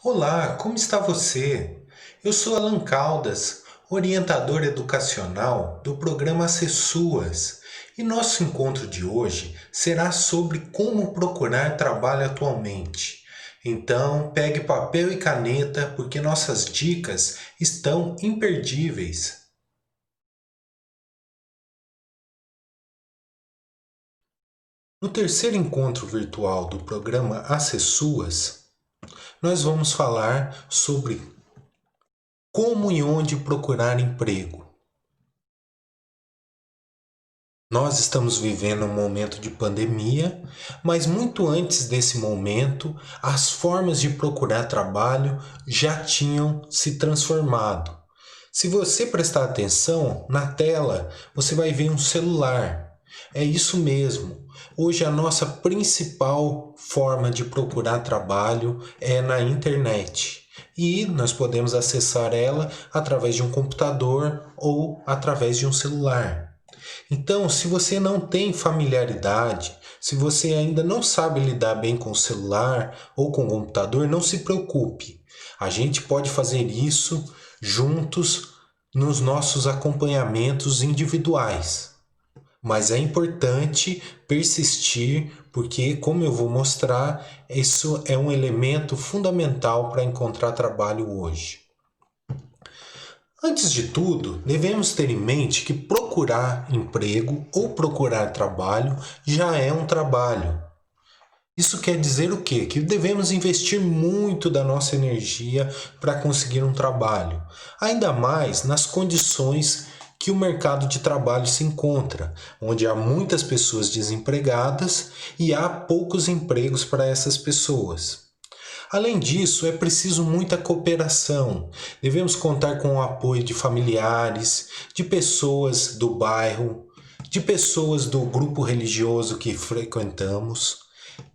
Olá, como está você? Eu sou Alan Caldas, orientador educacional do programa Acessuas, e nosso encontro de hoje será sobre como procurar trabalho atualmente. Então, pegue papel e caneta porque nossas dicas estão imperdíveis. No terceiro encontro virtual do programa Acessuas, nós vamos falar sobre como e onde procurar emprego. Nós estamos vivendo um momento de pandemia, mas muito antes desse momento, as formas de procurar trabalho já tinham se transformado. Se você prestar atenção, na tela você vai ver um celular. É isso mesmo. Hoje a nossa principal forma de procurar trabalho é na internet. E nós podemos acessar ela através de um computador ou através de um celular. Então, se você não tem familiaridade, se você ainda não sabe lidar bem com o celular ou com o computador, não se preocupe. A gente pode fazer isso juntos nos nossos acompanhamentos individuais. Mas é importante persistir, porque, como eu vou mostrar, isso é um elemento fundamental para encontrar trabalho hoje. Antes de tudo, devemos ter em mente que procurar emprego ou procurar trabalho já é um trabalho. Isso quer dizer o quê? Que devemos investir muito da nossa energia para conseguir um trabalho, ainda mais nas condições que o mercado de trabalho se encontra, onde há muitas pessoas desempregadas e há poucos empregos para essas pessoas. Além disso, é preciso muita cooperação. Devemos contar com o apoio de familiares, de pessoas do bairro, de pessoas do grupo religioso que frequentamos.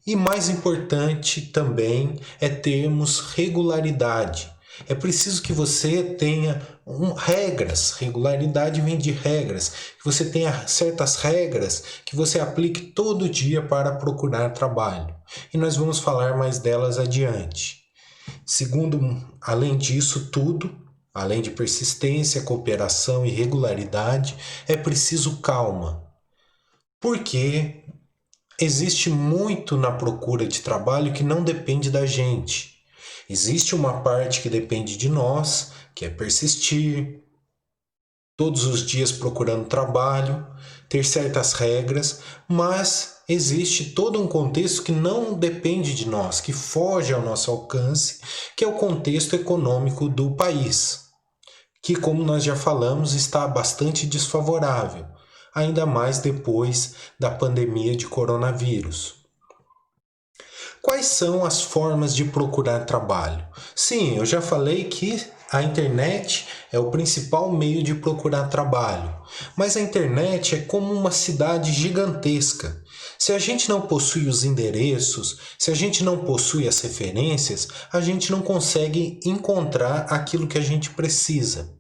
E mais importante também é termos regularidade. É preciso que você tenha regras. Regularidade vem de regras. Que você tenha certas regras que você aplique todo dia para procurar trabalho. E nós vamos falar mais delas adiante. Segundo, além disso tudo, além de persistência, cooperação e regularidade, é preciso calma. Porque existe muito na procura de trabalho que não depende da gente. Existe uma parte que depende de nós, que é persistir, todos os dias procurando trabalho, ter certas regras, mas existe todo um contexto que não depende de nós, que foge ao nosso alcance, que é o contexto econômico do país, que, como nós já falamos, está bastante desfavorável, ainda mais depois da pandemia de coronavírus. Quais são as formas de procurar trabalho? Sim, eu já falei que a internet é o principal meio de procurar trabalho, mas a internet é como uma cidade gigantesca. Se a gente não possui os endereços, se a gente não possui as referências, a gente não consegue encontrar aquilo que a gente precisa.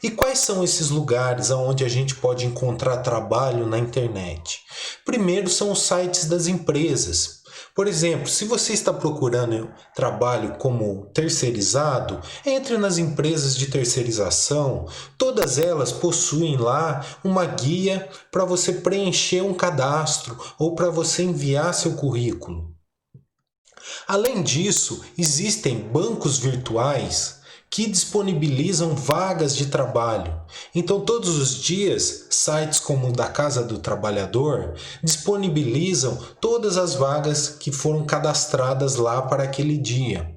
E quais são esses lugares onde a gente pode encontrar trabalho na internet? Primeiro são os sites das empresas. Por exemplo, se você está procurando trabalho como terceirizado, entre nas empresas de terceirização. Todas elas possuem lá uma guia para você preencher um cadastro ou para você enviar seu currículo. Além disso, existem bancos virtuais que disponibilizam vagas de trabalho. Então, todos os dias, sites como o da Casa do Trabalhador disponibilizam todas as vagas que foram cadastradas lá para aquele dia.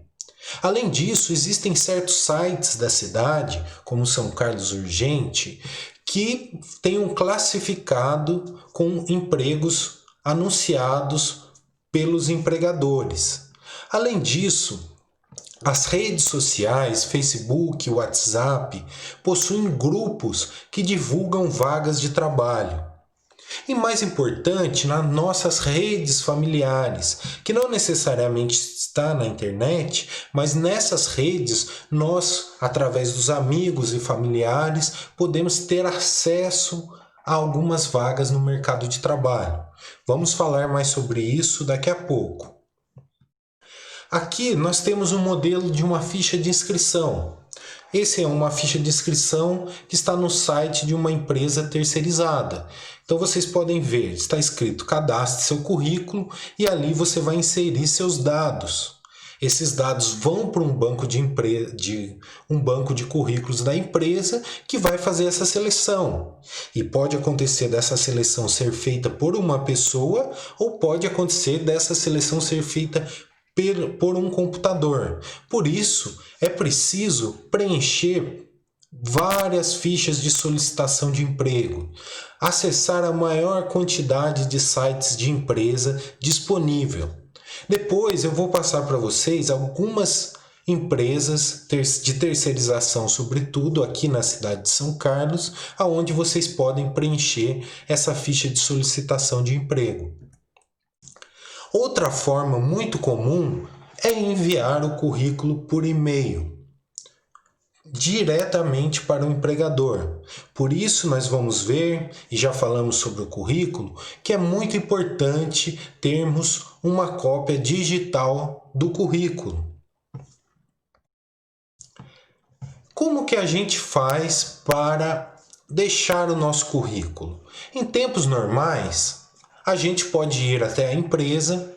Além disso, existem certos sites da cidade, como São Carlos Urgente, que têm um classificado com empregos anunciados pelos empregadores. Além disso, as redes sociais, Facebook, WhatsApp, possuem grupos que divulgam vagas de trabalho. E mais importante, nas nossas redes familiares, que não necessariamente está na internet, mas nessas redes nós, através dos amigos e familiares, podemos ter acesso a algumas vagas no mercado de trabalho. Vamos falar mais sobre isso daqui a pouco. Aqui nós temos um modelo de uma ficha de inscrição. Esse é uma ficha de inscrição que está no site de uma empresa terceirizada. Então vocês podem ver, está escrito cadastre seu currículo e ali você vai inserir seus dados. Esses dados vão para um banco um banco de currículos da empresa que vai fazer essa seleção. E pode acontecer dessa seleção ser feita por uma pessoa ou pode acontecer dessa seleção ser feita por um computador. Por isso, é preciso preencher várias fichas de solicitação de emprego, acessar a maior quantidade de sites de empresa disponível. Depois eu vou passar para vocês algumas empresas de terceirização, sobretudo aqui na cidade de São Carlos, aonde vocês podem preencher essa ficha de solicitação de emprego. Outra forma muito comum é enviar o currículo por e-mail, diretamente para o empregador. Por isso nós vamos ver, e já falamos sobre o currículo, que é muito importante termos uma cópia digital do currículo. Como que a gente faz para deixar o nosso currículo? Em tempos normais, a gente pode ir até a empresa,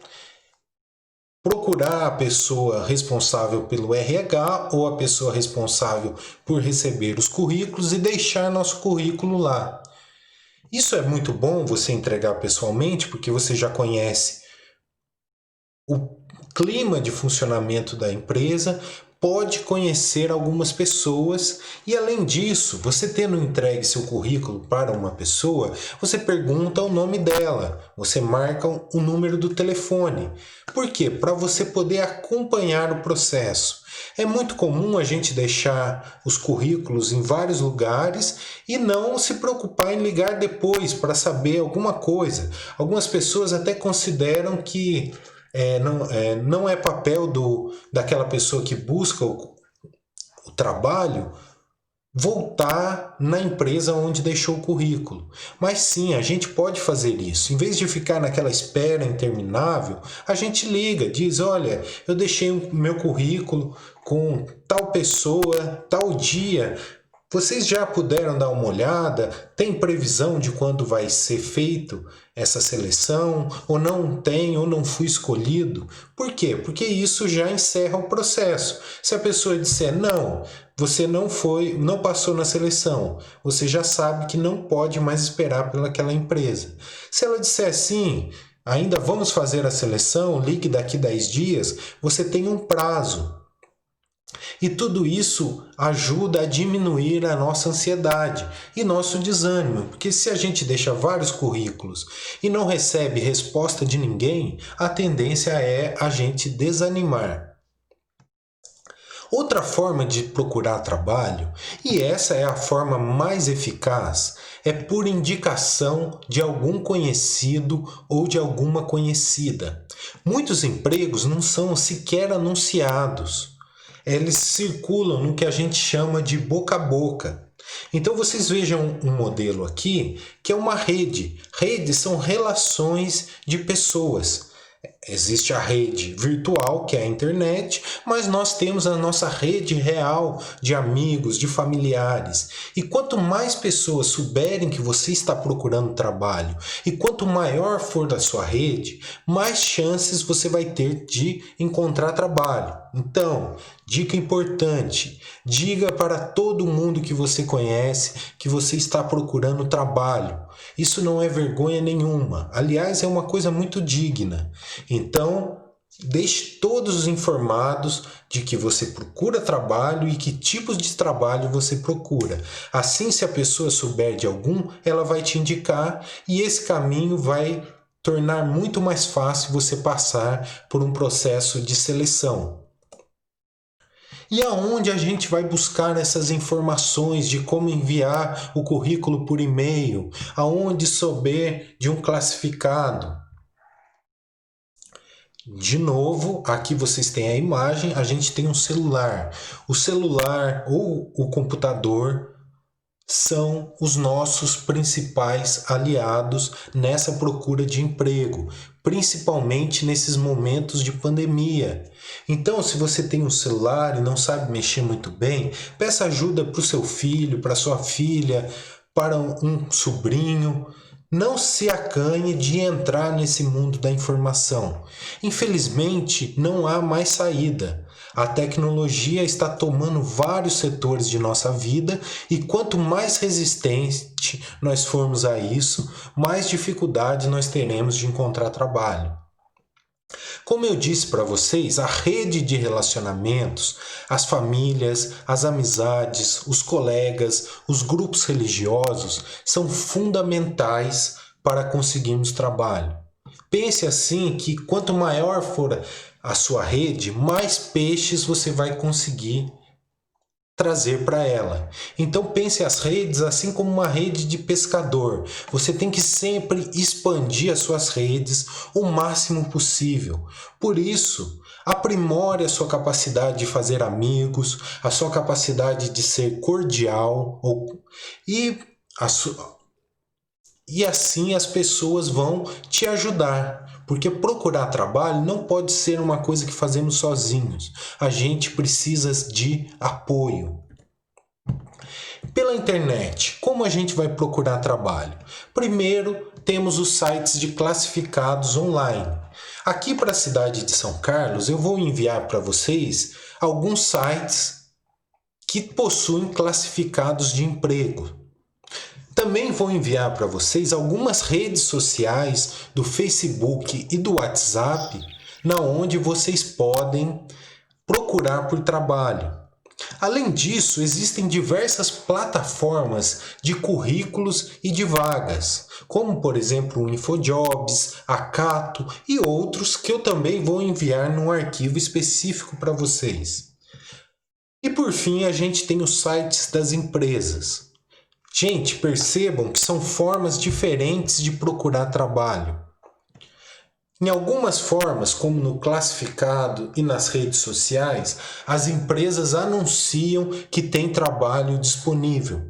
procurar a pessoa responsável pelo RH ou a pessoa responsável por receber os currículos e deixar nosso currículo lá. Isso é muito bom você entregar pessoalmente, porque você já conhece o clima de funcionamento da empresa, pode conhecer algumas pessoas e, além disso, você tendo entregue seu currículo para uma pessoa, você pergunta o nome dela, você marca o número do telefone. Por quê? Para você poder acompanhar o processo. É muito comum a gente deixar os currículos em vários lugares e não se preocupar em ligar depois para saber alguma coisa. Algumas pessoas até consideram que não é papel daquela pessoa que busca o trabalho voltar na empresa onde deixou o currículo. Mas sim, a gente pode fazer isso. Em vez de ficar naquela espera interminável, a gente liga, diz, olha, eu deixei o meu currículo com tal pessoa, tal dia. Vocês já puderam dar uma olhada? Tem previsão de quando vai ser feito essa seleção? Ou não tem, ou não fui escolhido? Por quê? Porque isso já encerra o processo. Se a pessoa disser não, você não passou na seleção, você já sabe que não pode mais esperar pelaquela empresa. Se ela disser sim, ainda vamos fazer a seleção, ligue daqui 10 dias, você tem um prazo. E tudo isso ajuda a diminuir a nossa ansiedade e nosso desânimo, porque se a gente deixa vários currículos e não recebe resposta de ninguém, a tendência é a gente desanimar. Outra forma de procurar trabalho, e essa é a forma mais eficaz, é por indicação de algum conhecido ou de alguma conhecida. Muitos empregos não são sequer anunciados. Eles circulam no que a gente chama de boca a boca. Então vocês vejam um modelo aqui que é uma rede. Redes são relações de pessoas. Existe a rede virtual, que é a internet, mas nós temos a nossa rede real de amigos, de familiares. E quanto mais pessoas souberem que você está procurando trabalho, e quanto maior for a sua rede, mais chances você vai ter de encontrar trabalho. Então, dica importante, diga para todo mundo que você conhece que você está procurando trabalho. Isso não é vergonha nenhuma. Aliás, é uma coisa muito digna. Então, deixe todos informados de que você procura trabalho e que tipos de trabalho você procura. Assim, se a pessoa souber de algum, ela vai te indicar e esse caminho vai tornar muito mais fácil você passar por um processo de seleção. E aonde a gente vai buscar essas informações de como enviar o currículo por e-mail? Aonde souber de um classificado? De novo, aqui vocês têm a imagem, a gente tem um celular. O celular ou o computador são os nossos principais aliados nessa procura de emprego, principalmente nesses momentos de pandemia. Então, se você tem um celular e não sabe mexer muito bem, peça ajuda para o seu filho, para sua filha, para um sobrinho. Não se acanhe de entrar nesse mundo da informação. Infelizmente, não há mais saída. A tecnologia está tomando vários setores de nossa vida e quanto mais resistente nós formos a isso, mais dificuldade nós teremos de encontrar trabalho. Como eu disse para vocês, a rede de relacionamentos, as famílias, as amizades, os colegas, os grupos religiosos são fundamentais para conseguirmos trabalho. Pense assim que quanto maior for a sua rede, mais peixes você vai conseguir trazer para ela. Então pense as redes assim como uma rede de pescador. Você tem que sempre expandir as suas redes o máximo possível. Por isso, aprimore a sua capacidade de fazer amigos, a sua capacidade de ser cordial e, e assim as pessoas vão te ajudar. Porque procurar trabalho não pode ser uma coisa que fazemos sozinhos. A gente precisa de apoio. Pela internet, como a gente vai procurar trabalho? Primeiro, temos os sites de classificados online. Aqui para a cidade de São Carlos, eu vou enviar para vocês alguns sites que possuem classificados de emprego. Também vou enviar para vocês algumas redes sociais do Facebook e do WhatsApp, na onde vocês podem procurar por trabalho. Além disso, existem diversas plataformas de currículos e de vagas, como por exemplo o InfoJobs, a Cato e outros que eu também vou enviar num arquivo específico para vocês. E por fim, a gente tem os sites das empresas. Gente, percebam que são formas diferentes de procurar trabalho. Em algumas formas, como no classificado e nas redes sociais, as empresas anunciam que tem trabalho disponível.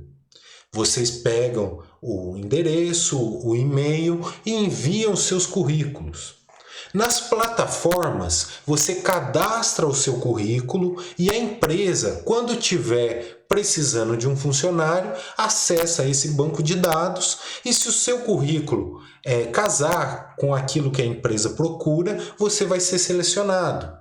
Vocês pegam o endereço, o e-mail e enviam seus currículos. Nas plataformas, você cadastra o seu currículo e a empresa, quando tiver precisando de um funcionário, acessa esse banco de dados e se o seu currículo casar com aquilo que a empresa procura, você vai ser selecionado.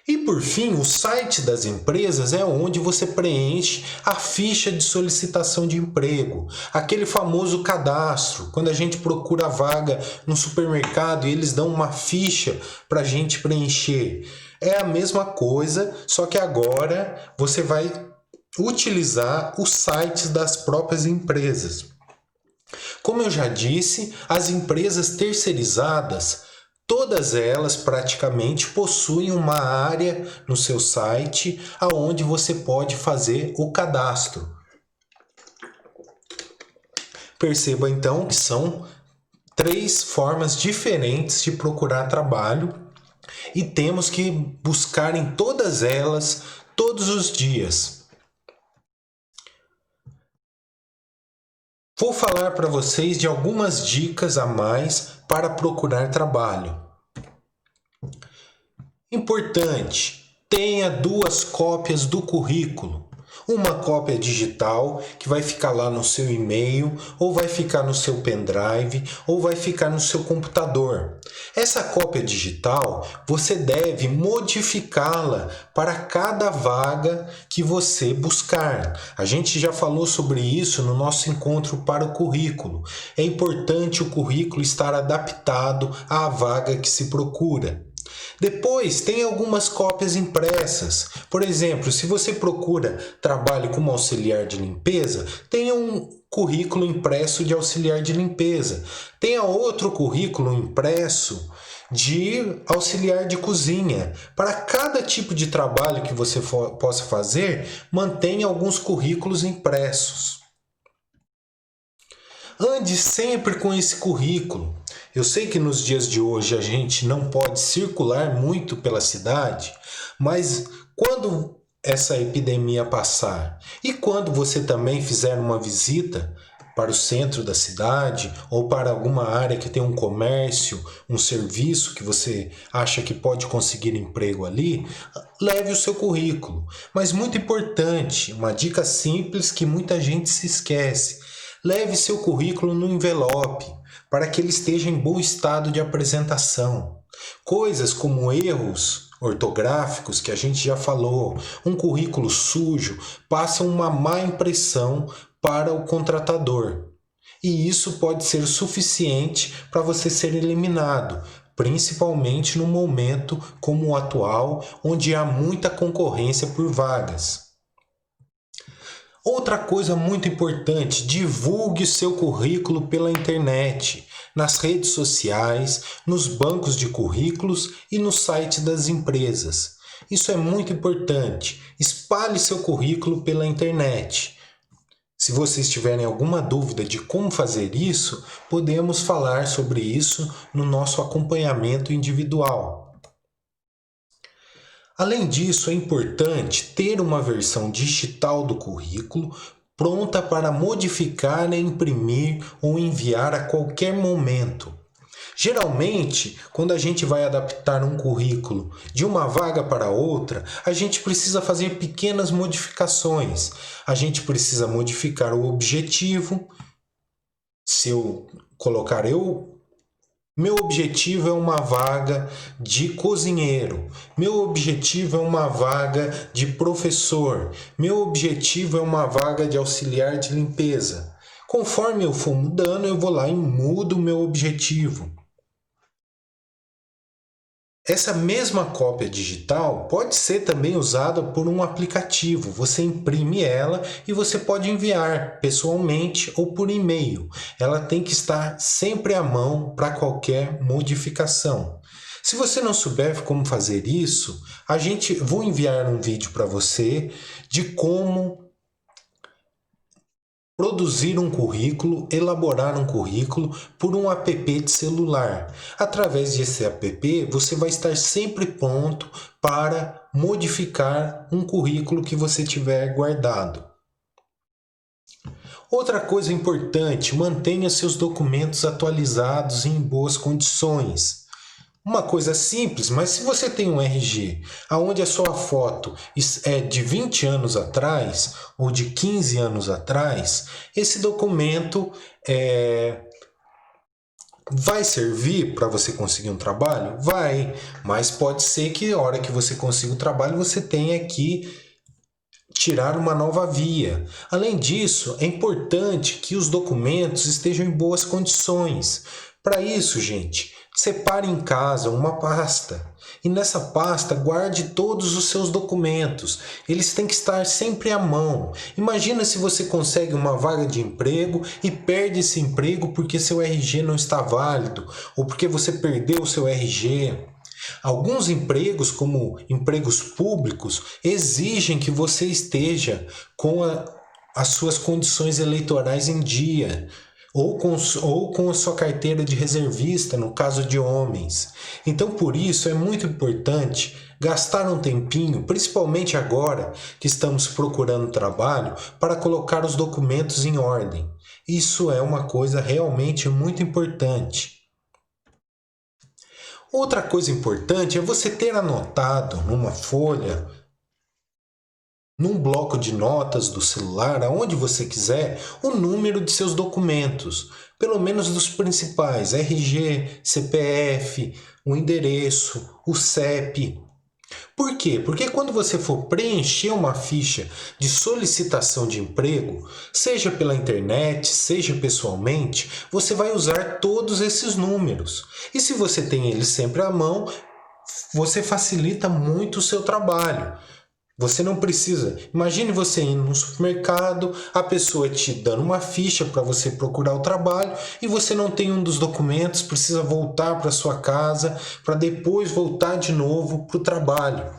E por fim, o site das empresas é onde você preenche a ficha de solicitação de emprego, aquele famoso cadastro, quando a gente procura a vaga no supermercado e eles dão uma ficha para a gente preencher. É a mesma coisa, só que agora você vai utilizar os sites das próprias empresas. Como eu já disse, as empresas terceirizadas, todas elas praticamente possuem uma área no seu site onde você pode fazer o cadastro. Perceba então que são 3 formas diferentes de procurar trabalho e temos que buscar em todas elas todos os dias. Vou falar para vocês de algumas dicas a mais para procurar trabalho. Importante, tenha 2 cópias do currículo. Uma cópia digital, que vai ficar lá no seu e-mail, ou vai ficar no seu pendrive, ou vai ficar no seu computador. Essa cópia digital, você deve modificá-la para cada vaga que você buscar. A gente já falou sobre isso no nosso encontro para o currículo. É importante o currículo estar adaptado à vaga que se procura. Depois, tem algumas cópias impressas. Por exemplo, se você procura trabalho como auxiliar de limpeza, tenha um currículo impresso de auxiliar de limpeza. Tenha outro currículo impresso de auxiliar de cozinha. Para cada tipo de trabalho que você possa fazer, mantenha alguns currículos impressos. Ande sempre com esse currículo. Eu sei que nos dias de hoje a gente não pode circular muito pela cidade, mas quando essa epidemia passar. E quando você também fizer uma visita para o centro da cidade ou para alguma área que tem um comércio, um serviço que você acha que pode conseguir emprego ali, leve o seu currículo. Mas muito importante, uma dica simples que muita gente se esquece: leve seu currículo no envelope para que ele esteja em bom estado de apresentação. Coisas como erros ortográficos, que a gente já falou, um currículo sujo, passam uma má impressão para o contratador. E isso pode ser suficiente para você ser eliminado, principalmente no momento como o atual, onde há muita concorrência por vagas. Outra coisa muito importante: divulgue seu currículo pela internet, nas redes sociais, nos bancos de currículos e no site das empresas. Isso é muito importante. Espalhe seu currículo pela internet. Se vocês tiverem alguma dúvida de como fazer isso, podemos falar sobre isso no nosso acompanhamento individual. Além disso, é importante ter uma versão digital do currículo pronta para modificar, imprimir ou enviar a qualquer momento. Geralmente, quando a gente vai adaptar um currículo de uma vaga para outra, a gente precisa fazer pequenas modificações. A gente precisa modificar o objetivo. Se eu colocar meu objetivo é uma vaga de cozinheiro. Meu objetivo é uma vaga de professor. Meu objetivo é uma vaga de auxiliar de limpeza. Conforme eu for mudando, eu vou lá e mudo o meu objetivo. Essa mesma cópia digital pode ser também usada por um aplicativo. Você imprime ela e você pode enviar pessoalmente ou por e-mail. Ela tem que estar sempre à mão para qualquer modificação. Se você não souber como fazer isso, vou enviar um vídeo para você de como produzir um currículo, elaborar um currículo por um app de celular. Através desse app, você vai estar sempre pronto para modificar um currículo que você tiver guardado. Outra coisa importante: mantenha seus documentos atualizados e em boas condições. Uma coisa simples, mas se você tem um RG onde a sua foto é de 20 anos atrás ou de 15 anos atrás, esse documento vai servir para você conseguir um trabalho? Vai, mas pode ser que na hora que você consiga o trabalho você tenha que tirar uma nova via. Além disso, é importante que os documentos estejam em boas condições. Para isso, gente, separe em casa uma pasta e nessa pasta guarde todos os seus documentos. Eles têm que estar sempre à mão. Imagina se você consegue uma vaga de emprego e perde esse emprego porque seu RG não está válido ou porque você perdeu o seu RG. Alguns empregos, como empregos públicos, exigem que você esteja com as suas condições eleitorais em dia, ou com a sua carteira de reservista, no caso de homens. Então, por isso, é muito importante gastar um tempinho, principalmente agora que estamos procurando trabalho, para colocar os documentos em ordem. Isso é uma coisa realmente muito importante. Outra coisa importante é você ter anotado numa folha, num bloco de notas do celular, aonde você quiser, o número de seus documentos, pelo menos dos principais: RG, CPF, o endereço, o CEP. Por quê? Porque quando você for preencher uma ficha de solicitação de emprego, seja pela internet, seja pessoalmente, você vai usar todos esses números. E se você tem eles sempre à mão, você facilita muito o seu trabalho. Você não precisa. Imagine você indo no supermercado, a pessoa te dando uma ficha para você procurar o trabalho e você não tem um dos documentos, precisa voltar para sua casa para depois voltar de novo para o trabalho,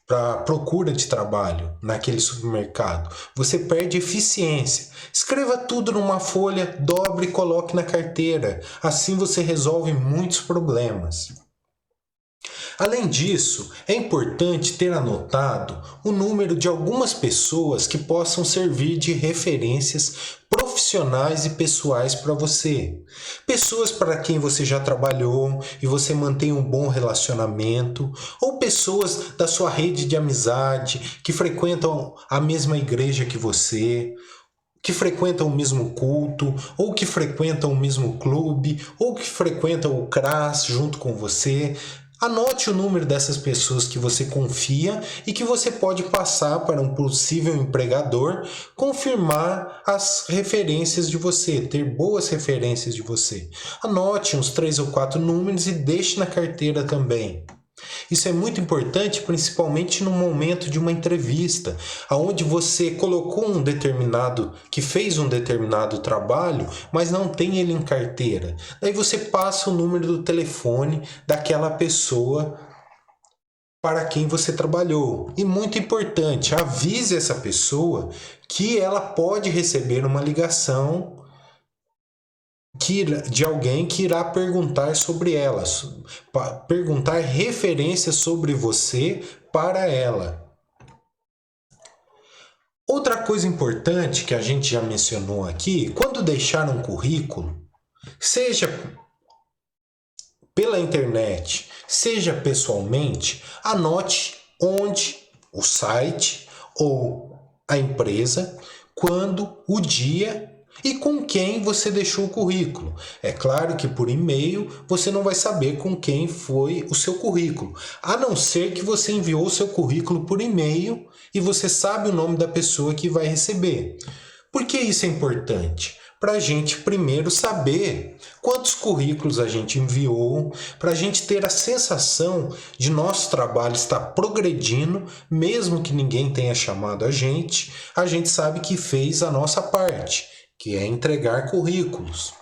para a procura de trabalho naquele supermercado. Você perde eficiência. Escreva tudo numa folha, dobre e coloque na carteira. Assim você resolve muitos problemas. Além disso, é importante ter anotado o número de algumas pessoas que possam servir de referências profissionais e pessoais para você. Pessoas para quem você já trabalhou e você mantém um bom relacionamento, ou pessoas da sua rede de amizade que frequentam a mesma igreja que você, que frequentam o mesmo culto, ou que frequentam o mesmo clube, ou que frequentam o CRAS junto com você. Anote o número dessas pessoas que você confia e que você pode passar para um possível empregador confirmar as referências de você, ter boas referências de você. Anote uns 3 ou 4 números e deixe na carteira também. Isso é muito importante, principalmente no momento de uma entrevista, onde você colocou que fez um determinado trabalho, mas não tem ele em carteira. Daí você passa o número do telefone daquela pessoa para quem você trabalhou. E muito importante, avise essa pessoa que ela pode receber uma ligação de alguém que irá perguntar sobre ela, perguntar referências sobre você para ela. Outra coisa importante que a gente já mencionou aqui, quando deixar um currículo, seja pela internet, seja pessoalmente, anote onde o site ou a empresa, quando, o dia e com quem você deixou o currículo. É claro que por e-mail você não vai saber com quem foi o seu currículo, a não ser que você enviou o seu currículo por e-mail e você sabe o nome da pessoa que vai receber. Por que isso é importante? Para a gente primeiro saber quantos currículos a gente enviou, para a gente ter a sensação de nosso trabalho estar progredindo, mesmo que ninguém tenha chamado a gente sabe que fez a nossa parte, que é entregar currículos.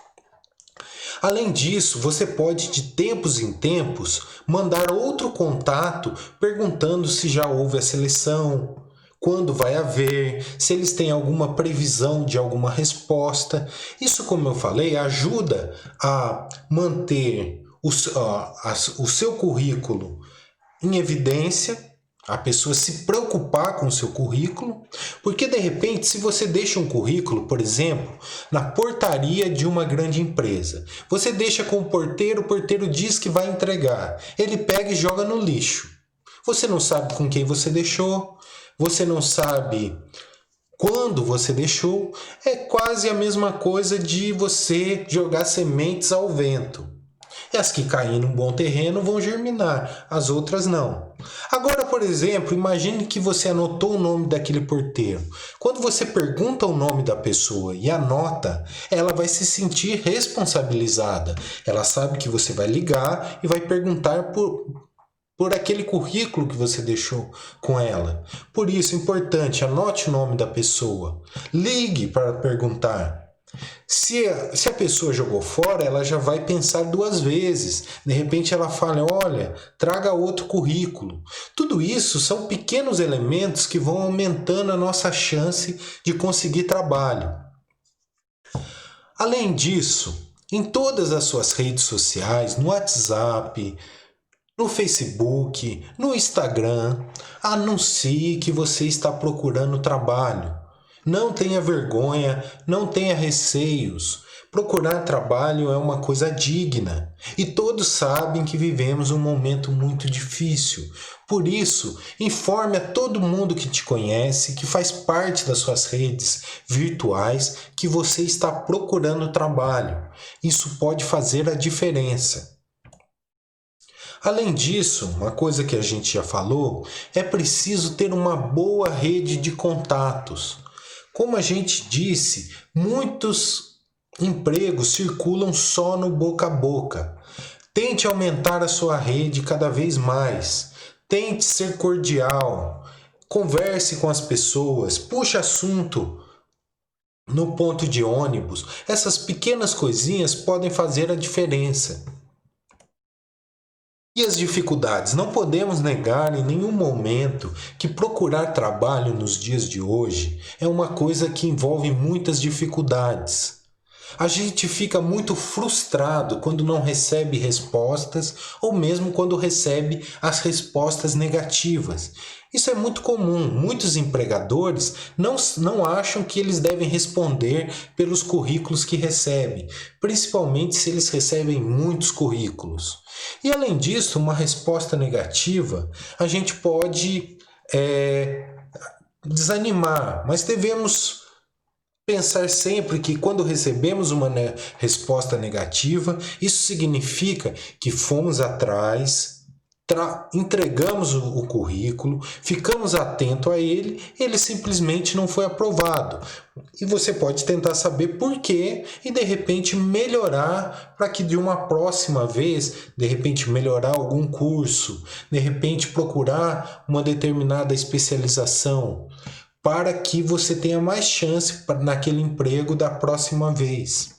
Além disso, você pode de tempos em tempos mandar outro contato perguntando se já houve a seleção, quando vai haver, se eles têm alguma previsão de alguma resposta. Isso, como eu falei, ajuda a manter o seu currículo em evidência, a pessoa se preocupar com o seu currículo, porque de repente, se você deixa um currículo, por exemplo, na portaria de uma grande empresa, você deixa com o porteiro diz que vai entregar, ele pega e joga no lixo. Você não sabe com quem você deixou, você não sabe quando você deixou, é quase a mesma coisa de você jogar sementes ao vento. E as que caem num bom terreno vão germinar, as outras não. Agora, por exemplo, imagine que você anotou o nome daquele porteiro. Quando você pergunta o nome da pessoa e anota, ela vai se sentir responsabilizada. Ela sabe que você vai ligar e vai perguntar por aquele currículo que você deixou com ela. Por isso, é importante, anote o nome da pessoa. Ligue para perguntar. Se a pessoa jogou fora, ela já vai pensar 2 vezes. De repente ela fala, olha, traga outro currículo. Tudo isso são pequenos elementos que vão aumentando a nossa chance de conseguir trabalho. Além disso, em todas as suas redes sociais, no WhatsApp, no Facebook, no Instagram, anuncie que você está procurando trabalho. Não tenha vergonha, não tenha receios. Procurar trabalho é uma coisa digna e todos sabem que vivemos um momento muito difícil. Por isso, informe a todo mundo que te conhece, que faz parte das suas redes virtuais, que você está procurando trabalho. Isso pode fazer a diferença. Além disso, uma coisa que a gente já falou, é preciso ter uma boa rede de contatos. Como a gente disse, muitos empregos circulam só no boca a boca. Tente aumentar a sua rede cada vez mais. Tente ser cordial. Converse com as pessoas. Puxe assunto no ponto de ônibus. Essas pequenas coisinhas podem fazer a diferença. E as dificuldades? Não podemos negar em nenhum momento que procurar trabalho nos dias de hoje é uma coisa que envolve muitas dificuldades. A gente fica muito frustrado quando não recebe respostas ou mesmo quando recebe as respostas negativas. Isso é muito comum. Muitos empregadores não acham que eles devem responder pelos currículos que recebem, principalmente se eles recebem muitos currículos. E além disso, uma resposta negativa, a gente pode desanimar, mas devemos pensar sempre que quando recebemos uma resposta negativa, isso significa que fomos atrás, entregamos o currículo, ficamos atentos a ele, ele simplesmente não foi aprovado. E você pode tentar saber por quê e de repente melhorar para que de uma próxima vez, de repente melhorar algum curso, de repente procurar uma determinada especialização, para que você tenha mais chance naquele emprego da próxima vez.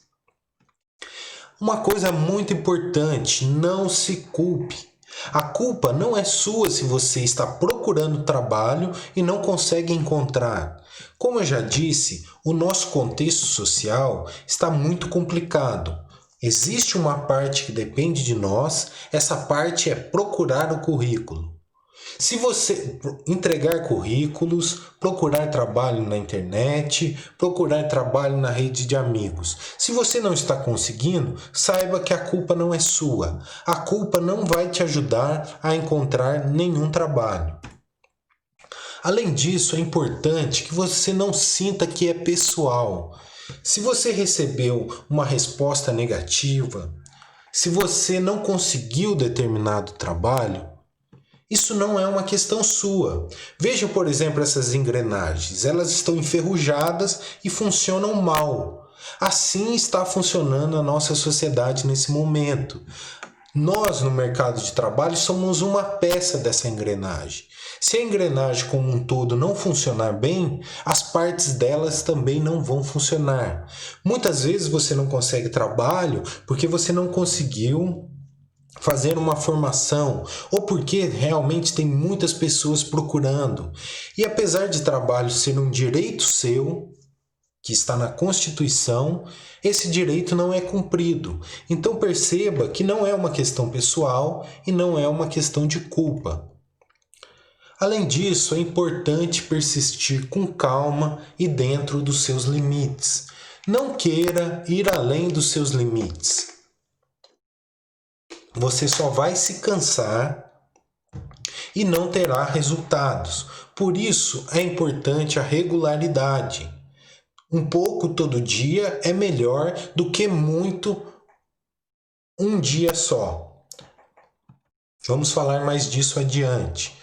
Uma coisa muito importante, não se culpe. A culpa não é sua se você está procurando trabalho e não consegue encontrar. Como eu já disse, o nosso contexto social está muito complicado. Existe uma parte que depende de nós, essa parte é procurar o currículo. Se você entregar currículos, procurar trabalho na internet, procurar trabalho na rede de amigos. Se você não está conseguindo, saiba que a culpa não é sua. A culpa não vai te ajudar a encontrar nenhum trabalho. Além disso, é importante que você não sinta que é pessoal. Se você recebeu uma resposta negativa, se você não conseguiu determinado trabalho, isso não é uma questão sua. Veja, por exemplo, essas engrenagens. Elas estão enferrujadas e funcionam mal. Assim está funcionando a nossa sociedade nesse momento. Nós, no mercado de trabalho, somos uma peça dessa engrenagem. Se a engrenagem como um todo não funcionar bem, as partes delas também não vão funcionar. Muitas vezes você não consegue trabalho porque você não conseguiu fazer uma formação ou porque realmente tem muitas pessoas procurando. E apesar de trabalho ser um direito seu, que está na Constituição, esse direito não é cumprido. Então perceba que não é uma questão pessoal e não é uma questão de culpa. Além disso, é importante persistir com calma e dentro dos seus limites. Não queira ir além dos seus limites. Você só vai se cansar e não terá resultados. Por isso é importante a regularidade. Um pouco todo dia é melhor do que muito um dia só. Vamos falar mais disso adiante.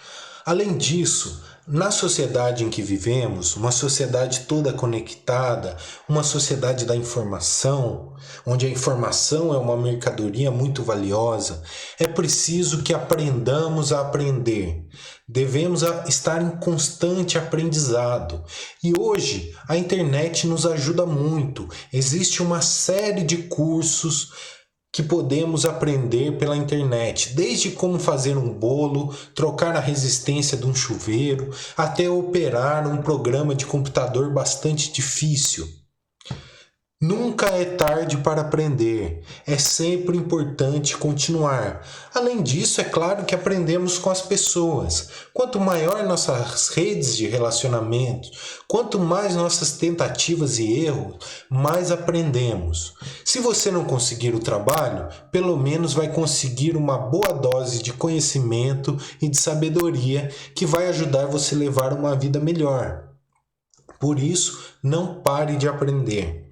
Além disso, na sociedade em que vivemos, uma sociedade toda conectada, uma sociedade da informação, onde a informação é uma mercadoria muito valiosa, é preciso que aprendamos a aprender. Devemos estar em constante aprendizado. E hoje a internet nos ajuda muito. Existe uma série de cursos que podemos aprender pela internet, desde como fazer um bolo, trocar a resistência de um chuveiro, até operar um programa de computador bastante difícil. Nunca é tarde para aprender, é sempre importante continuar. Além disso, é claro que aprendemos com as pessoas. Quanto maior nossas redes de relacionamento, quanto mais nossas tentativas e erros, mais aprendemos. Se você não conseguir o trabalho, pelo menos vai conseguir uma boa dose de conhecimento e de sabedoria que vai ajudar você a levar uma vida melhor. Por isso, não pare de aprender.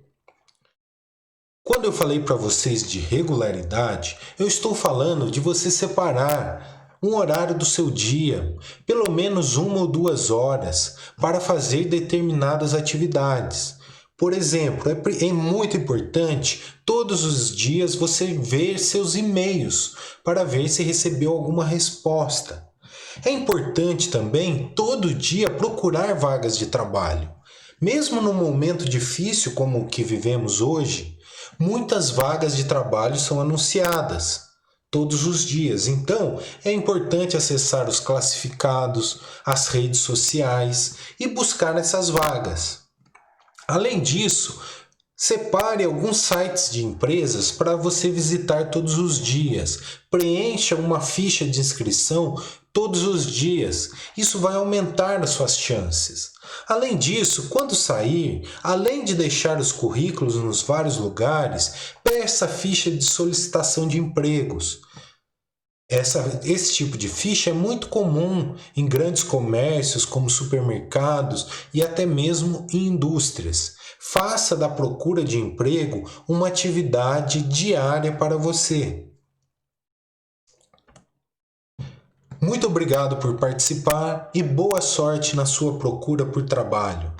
Quando eu falei para vocês de regularidade, eu estou falando de você separar um horário do seu dia, pelo menos 1 ou 2 horas, para fazer determinadas atividades. Por exemplo, é muito importante todos os dias você ver seus e-mails para ver se recebeu alguma resposta. É importante também todo dia procurar vagas de trabalho. Mesmo num momento difícil como o que vivemos hoje, muitas vagas de trabalho são anunciadas todos os dias. Então, é importante acessar os classificados, as redes sociais e buscar essas vagas. Além disso, Separe alguns sites de empresas para você visitar todos os dias. Preencha uma ficha de inscrição todos os dias. Isso vai aumentar as suas chances. Além disso, quando sair, além de deixar os currículos nos vários lugares, peça a ficha de solicitação de empregos. Esse tipo de ficha é muito comum em grandes comércios, como supermercados e até mesmo em indústrias. Faça da procura de emprego uma atividade diária para você. Muito obrigado por participar e boa sorte na sua procura por trabalho.